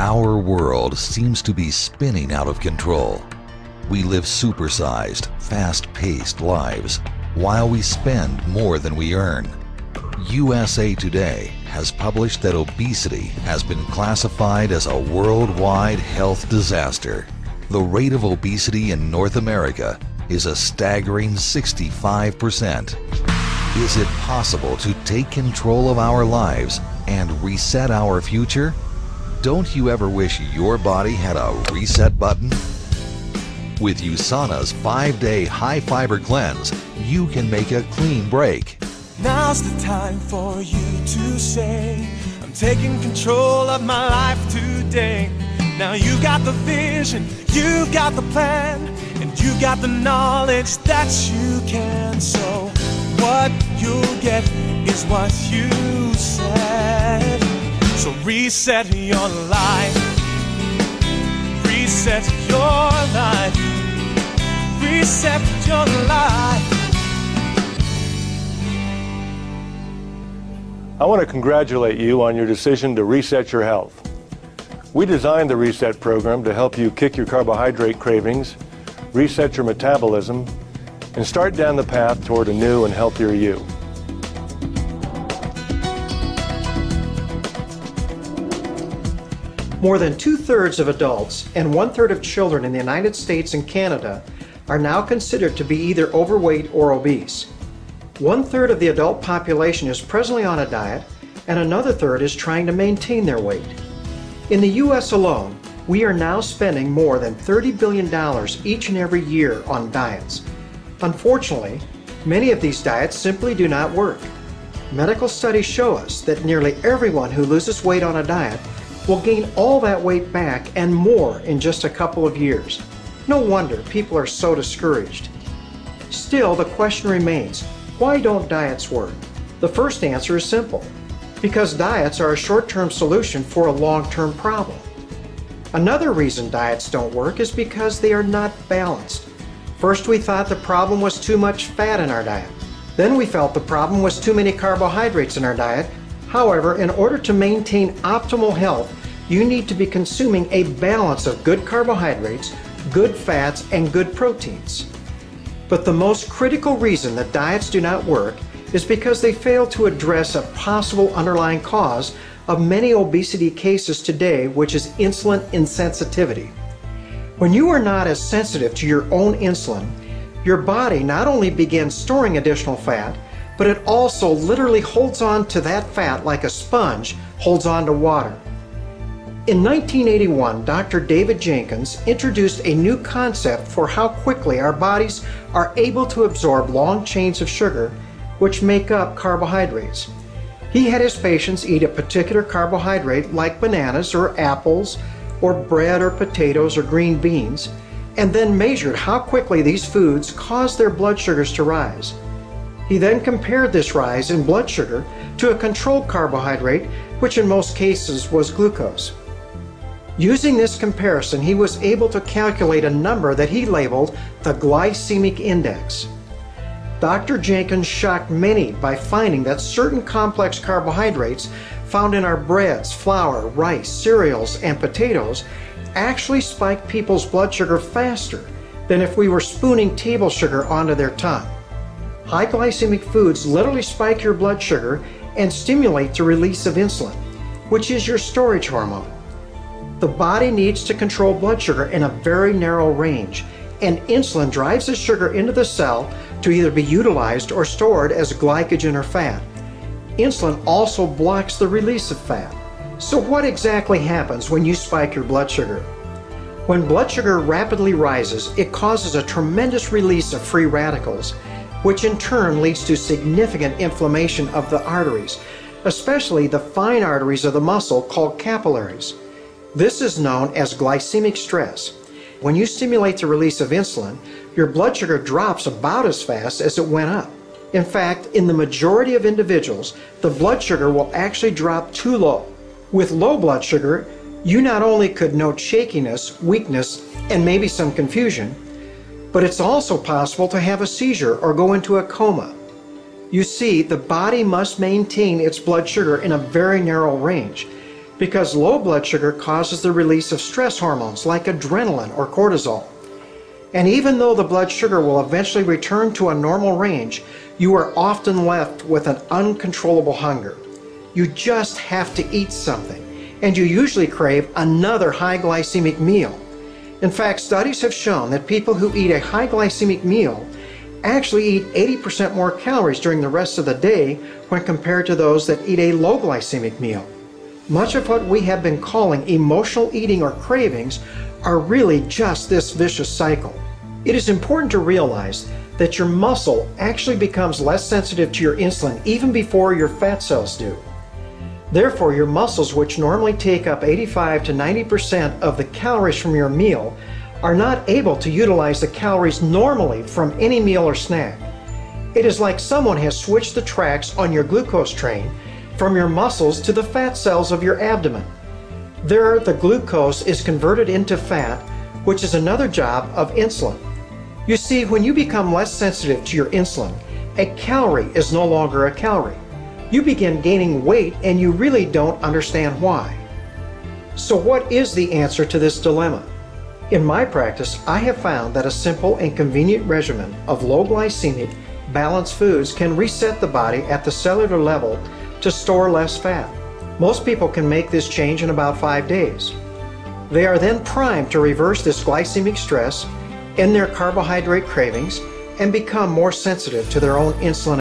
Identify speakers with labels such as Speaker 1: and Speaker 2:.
Speaker 1: Our world seems to be spinning out of control. We live supersized, fast-paced lives while we spend more than we earn. USA Today has published that obesity has been classified as a worldwide health disaster. The rate of obesity in North America is a staggering 65%. Is it possible to take control of our lives and reset our future? Don't you ever wish your body had a reset button? With USANA's 5-day high-fiber cleanse, you can make a clean break.
Speaker 2: Now's the time for you to say, I'm taking control of my life today. Now you got the vision, you got the plan, and you got the knowledge that you can. So what you'll get is what you said. So reset your life, reset your life, reset your life.
Speaker 3: I want to congratulate you on your decision to reset your health. We designed the Reset program to help you kick your carbohydrate cravings, reset your metabolism, and start down the path toward a new and healthier you.
Speaker 4: More than 2/3 of adults and 1/3 of children in the United States and Canada are now considered to be either overweight or obese. 1/3 of the adult population is presently on a diet, and another third is trying to maintain their weight. In the U.S. alone, we are now spending more than $30 billion each and every year on diets. Unfortunately, many of these diets simply do not work. Medical studies show us that nearly everyone who loses weight on a diet will gain all that weight back and more in just a couple of years. No wonder people are so discouraged. Still, the question remains, why don't diets work? The first answer is simple: because diets are a short-term solution for a long-term problem. Another reason diets don't work is because they are not balanced. First, we thought the problem was too much fat in our diet. Then we felt the problem was too many carbohydrates in our diet. However, in order to maintain optimal health, you need to be consuming a balance of good carbohydrates, good fats, and good proteins. But the most critical reason that diets do not work is because they fail to address a possible underlying cause of many obesity cases today, which is insulin insensitivity. When you are not as sensitive to your own insulin, your body not only begins storing additional fat, but it also literally holds on to that fat like a sponge holds on to water. In 1981, Dr. David Jenkins introduced a new concept for how quickly our bodies are able to absorb long chains of sugar, which make up carbohydrates. He had his patients eat a particular carbohydrate like bananas or apples or bread or potatoes or green beans, and then measured how quickly these foods caused their blood sugars to rise. He then compared this rise in blood sugar to a controlled carbohydrate, which in most cases was glucose. Using this comparison, he was able to calculate a number that he labeled the glycemic index. Dr. Jenkins shocked many by finding that certain complex carbohydrates found in our breads, flour, rice, cereals, and potatoes actually spiked people's blood sugar faster than if we were spooning table sugar onto their tongue. High glycemic foods literally spike your blood sugar and stimulate the release of insulin, which is your storage hormone. The body needs to control blood sugar in a very narrow range, and insulin drives the sugar into the cell to either be utilized or stored as glycogen or fat. Insulin also blocks the release of fat. So what exactly happens when you spike your blood sugar? When blood sugar rapidly rises, it causes a tremendous release of free radicals, which in turn leads to significant inflammation of the arteries, especially the fine arteries of the muscle called capillaries. This is known as glycemic stress. When you stimulate the release of insulin, your blood sugar drops about as fast as it went up. In fact, in the majority of individuals, the blood sugar will actually drop too low. With low blood sugar, you not only could note shakiness, weakness, and maybe some confusion, but it's also possible to have a seizure or go into a coma. You see, the body must maintain its blood sugar in a very narrow range because low blood sugar causes the release of stress hormones like adrenaline or cortisol. And even though the blood sugar will eventually return to a normal range, you are often left with an uncontrollable hunger. You just have to eat something, and you usually crave another high glycemic meal. In fact, studies have shown that people who eat a high glycemic meal actually eat 80% more calories during the rest of the day when compared to those that eat a low glycemic meal. Much of what we have been calling emotional eating or cravings are really just this vicious cycle. It is important to realize that your muscle actually becomes less sensitive to your insulin even before your fat cells do. Therefore, your muscles, which normally take up 85 to 90% of the calories from your meal, are not able to utilize the calories normally from any meal or snack. It is like someone has switched the tracks on your glucose train from your muscles to the fat cells of your abdomen. There, the glucose is converted into fat, which is another job of insulin. You see, when you become less sensitive to your insulin, a calorie is no longer a calorie. You begin gaining weight and you really don't understand why. So what is the answer to this dilemma? In my practice, I have found that a simple and convenient regimen of low glycemic, balanced foods can reset the body at the cellular level to store less fat. Most people can make this change in about 5 days. They are then primed to reverse this glycemic stress, end their carbohydrate cravings, and become more sensitive to their own insulin